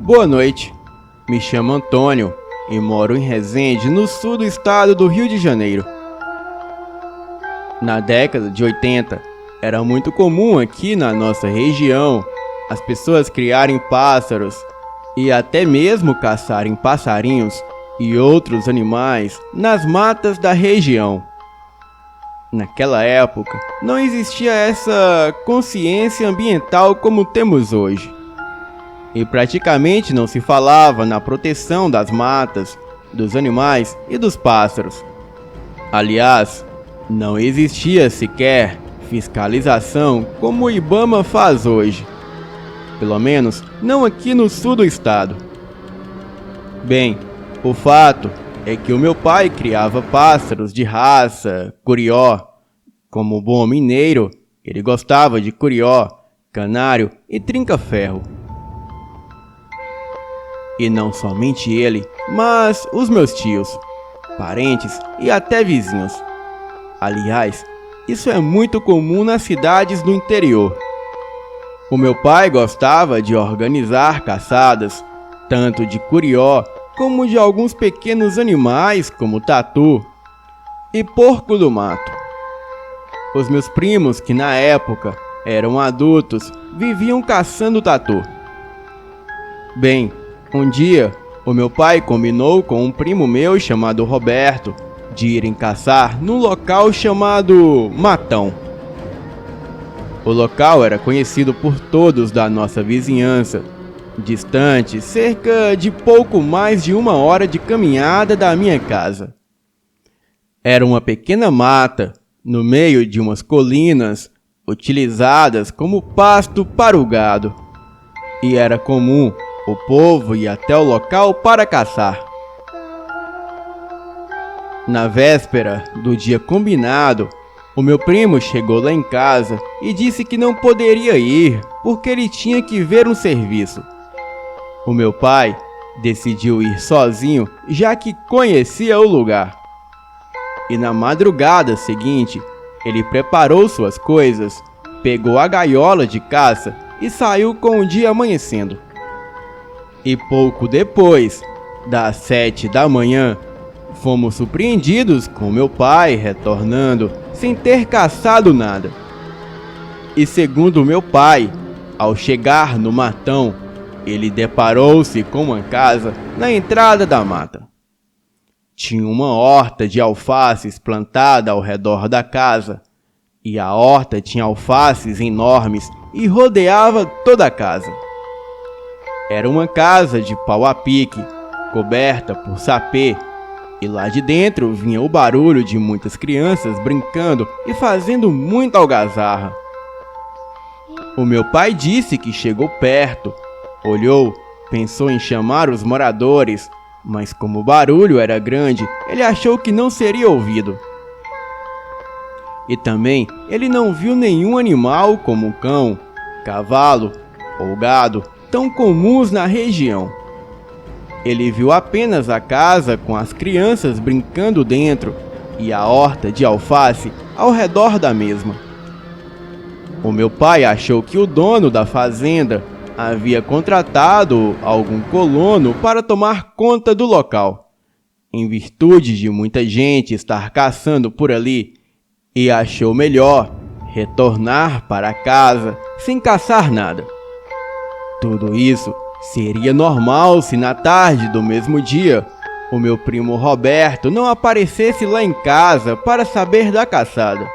Boa noite, me chamo Antônio e moro em Resende, no sul do estado do Rio de Janeiro. Na década de 80, era muito comum aqui na nossa região as pessoas criarem pássaros e até mesmo caçarem passarinhos e outros animais nas matas da região. Naquela época, não existia essa consciência ambiental como temos hoje. E praticamente não se falava na proteção das matas, dos animais e dos pássaros. Aliás, não existia sequer fiscalização como o IBAMA faz hoje. Pelo menos não aqui no sul do estado. Bem, o fato é que o meu pai criava pássaros de raça curió. Como bom mineiro, ele gostava de curió, canário e trinca-ferro. E não somente ele, mas os meus tios, parentes e até vizinhos. Aliás, isso é muito comum nas cidades do interior. O meu pai gostava de organizar caçadas, tanto de curió como de alguns pequenos animais como tatu e porco do mato. Os meus primos, que na época eram adultos, viviam caçando tatu. Bem, um dia, o meu pai combinou com um primo meu chamado Roberto de irem caçar num local chamado Matão. O local era conhecido por todos da nossa vizinhança, distante cerca de pouco mais de 1 hora de caminhada da minha casa. Era uma pequena mata, no meio de umas colinas, utilizadas como pasto para o gado, e era comum o povo ir até o local para caçar. Na véspera do dia combinado, o meu primo chegou lá em casa e disse que não poderia ir porque ele tinha que ver um serviço. O meu pai decidiu ir sozinho, já que conhecia o lugar. E na madrugada seguinte, ele preparou suas coisas, pegou a gaiola de caça e saiu com o dia amanhecendo. E pouco depois, das 7 da manhã, fomos surpreendidos com meu pai retornando sem ter caçado nada. E segundo meu pai, ao chegar no matão, ele deparou-se com uma casa na entrada da mata. Tinha uma horta de alfaces plantada ao redor da casa, e a horta tinha alfaces enormes e rodeava toda a casa. Era uma casa de pau a pique, coberta por sapê, e lá de dentro vinha o barulho de muitas crianças brincando e fazendo muita algazarra. O meu pai disse que chegou perto, olhou, pensou em chamar os moradores, mas como o barulho era grande, ele achou que não seria ouvido. E também ele não viu nenhum animal como cão, cavalo ou gado tão comuns na região. Ele viu apenas a casa com as crianças brincando dentro e a horta de alface ao redor da mesma. O meu pai achou que o dono da fazenda havia contratado algum colono para tomar conta do local, em virtude de muita gente estar caçando por ali, e achou melhor retornar para casa sem caçar nada. Tudo isso seria normal se na tarde do mesmo dia o meu primo Roberto não aparecesse lá em casa para saber da caçada.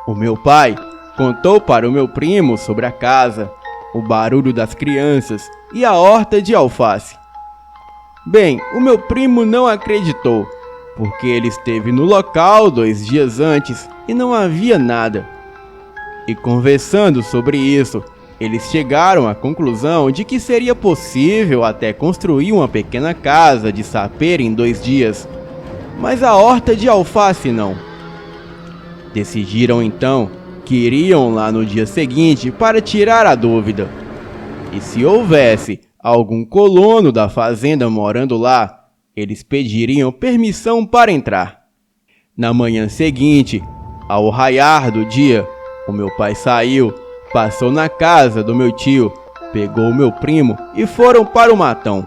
O meu pai contou para o meu primo sobre a casa, o barulho das crianças e a horta de alface. Bem, o meu primo não acreditou, porque ele esteve no local 2 dias antes e não havia nada. E conversando sobre isso, eles chegaram à conclusão de que seria possível até construir uma pequena casa de sapê em 2 dias, mas a horta de alface não. Decidiram então que iriam lá no dia seguinte para tirar a dúvida. E se houvesse algum colono da fazenda morando lá, eles pediriam permissão para entrar. Na manhã seguinte, ao raiar do dia, o meu pai saiu, passou na casa do meu tio pegou o meu primo e foram para o matão.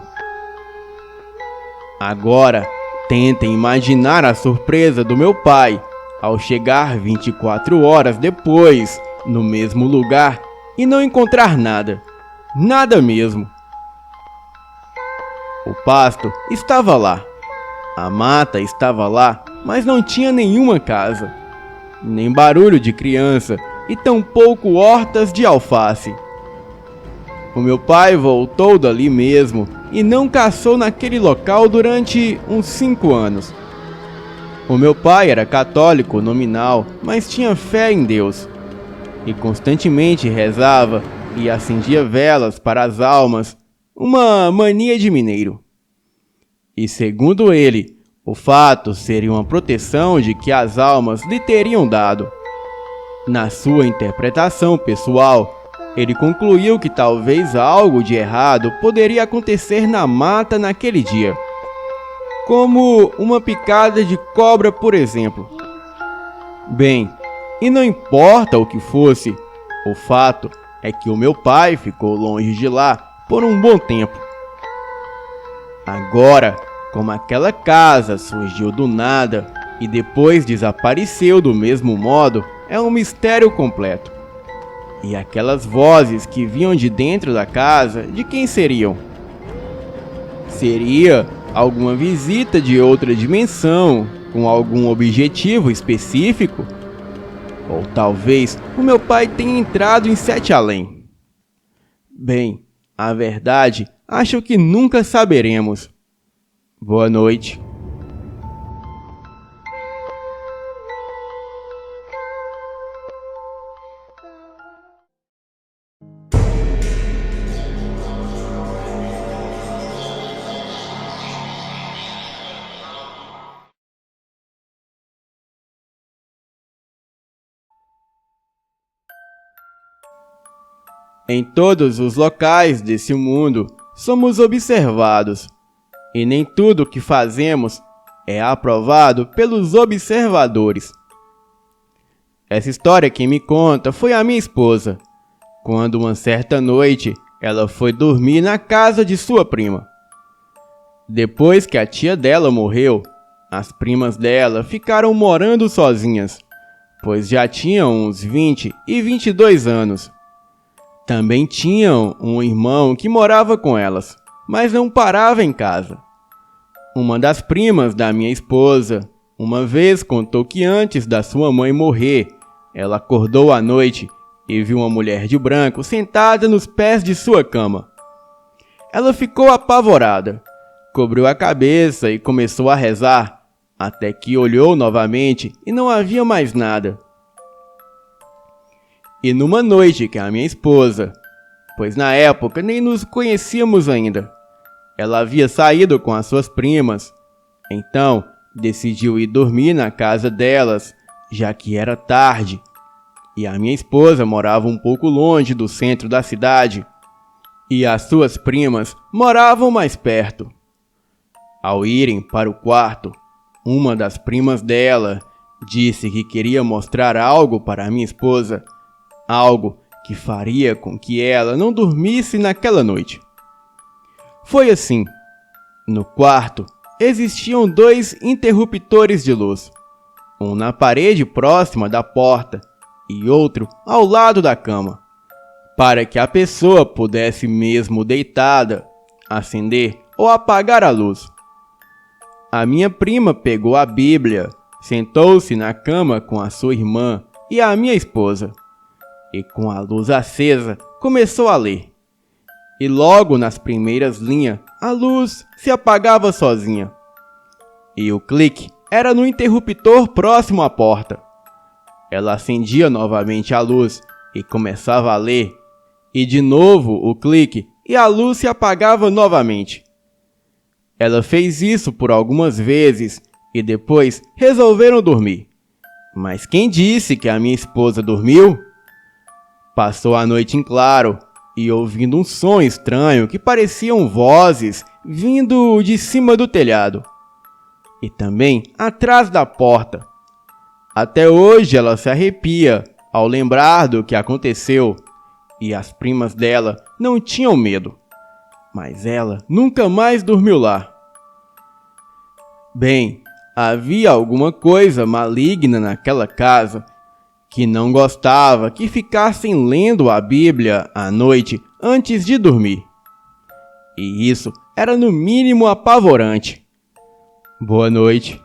Agora, tentem imaginar a surpresa do meu pai ao chegar 24 horas depois no mesmo lugar e não encontrar nada. Nada mesmo. O pasto estava lá. A mata estava lá, mas não tinha nenhuma casa, nem barulho de criança e tampouco hortas de alface. O meu pai voltou dali mesmo e não caçou naquele local durante uns 5 anos. O meu pai era católico nominal, mas tinha fé em Deus e constantemente rezava e acendia velas para as almas, uma mania de mineiro. E segundo ele, o fato seria uma proteção de que as almas lhe teriam dado. Na sua interpretação pessoal, ele concluiu que talvez algo de errado poderia acontecer na mata naquele dia, como uma picada de cobra, por exemplo. Bem, e não importa o que fosse, o fato é que o meu pai ficou longe de lá por um bom tempo. Agora, como aquela casa surgiu do nada e depois desapareceu do mesmo modo, é um mistério completo. E aquelas vozes que vinham de dentro da casa, de quem seriam? Seria alguma visita de outra dimensão, com algum objetivo específico? Ou talvez o meu pai tenha entrado em Sete Além? Bem, a verdade, acho que nunca saberemos. Boa noite. Em todos os locais desse mundo, somos observados, e nem tudo o que fazemos é aprovado pelos observadores. Essa história quem me conta foi a minha esposa, quando uma certa noite ela foi dormir na casa de sua prima. Depois que a tia dela morreu, as primas dela ficaram morando sozinhas, pois já tinham uns 20 e 22 anos. Também tinham um irmão que morava com elas, mas não parava em casa. Uma das primas da minha esposa, uma vez contou que antes da sua mãe morrer, ela acordou à noite e viu uma mulher de branco sentada nos pés de sua cama. Ela ficou apavorada, cobriu a cabeça e começou a rezar, até que olhou novamente e não havia mais nada. E numa noite que a minha esposa, pois na época nem nos conhecíamos ainda, ela havia saído com as suas primas, então decidiu ir dormir na casa delas, já que era tarde, e a minha esposa morava um pouco longe do centro da cidade, e as suas primas moravam mais perto. Ao irem para o quarto, uma das primas dela disse que queria mostrar algo para a minha esposa, algo que faria com que ela não dormisse naquela noite. Foi assim. No quarto existiam 2 interruptores de luz, um na parede próxima da porta e outro ao lado da cama, para que a pessoa pudesse, mesmo deitada, acender ou apagar a luz. A minha prima pegou a Bíblia, sentou-se na cama com a sua irmã e a minha esposa, e com a luz acesa começou a ler. E logo nas primeiras linhas a luz se apagava sozinha. E o clique era no interruptor próximo à porta. Ela acendia novamente a luz e começava a ler, e de novo o clique e a luz se apagava novamente. Ela fez isso por algumas vezes e depois resolveram dormir. Mas quem disse que a minha esposa dormiu? Passou a noite em claro e ouvindo um som estranho que pareciam vozes vindo de cima do telhado e também atrás da porta. Até hoje ela se arrepia ao lembrar do que aconteceu e as primas dela não tinham medo. Mas ela nunca mais dormiu lá. Bem, havia alguma coisa maligna naquela casa que não gostava que ficassem lendo a Bíblia à noite antes de dormir. E isso era no mínimo apavorante. Boa noite.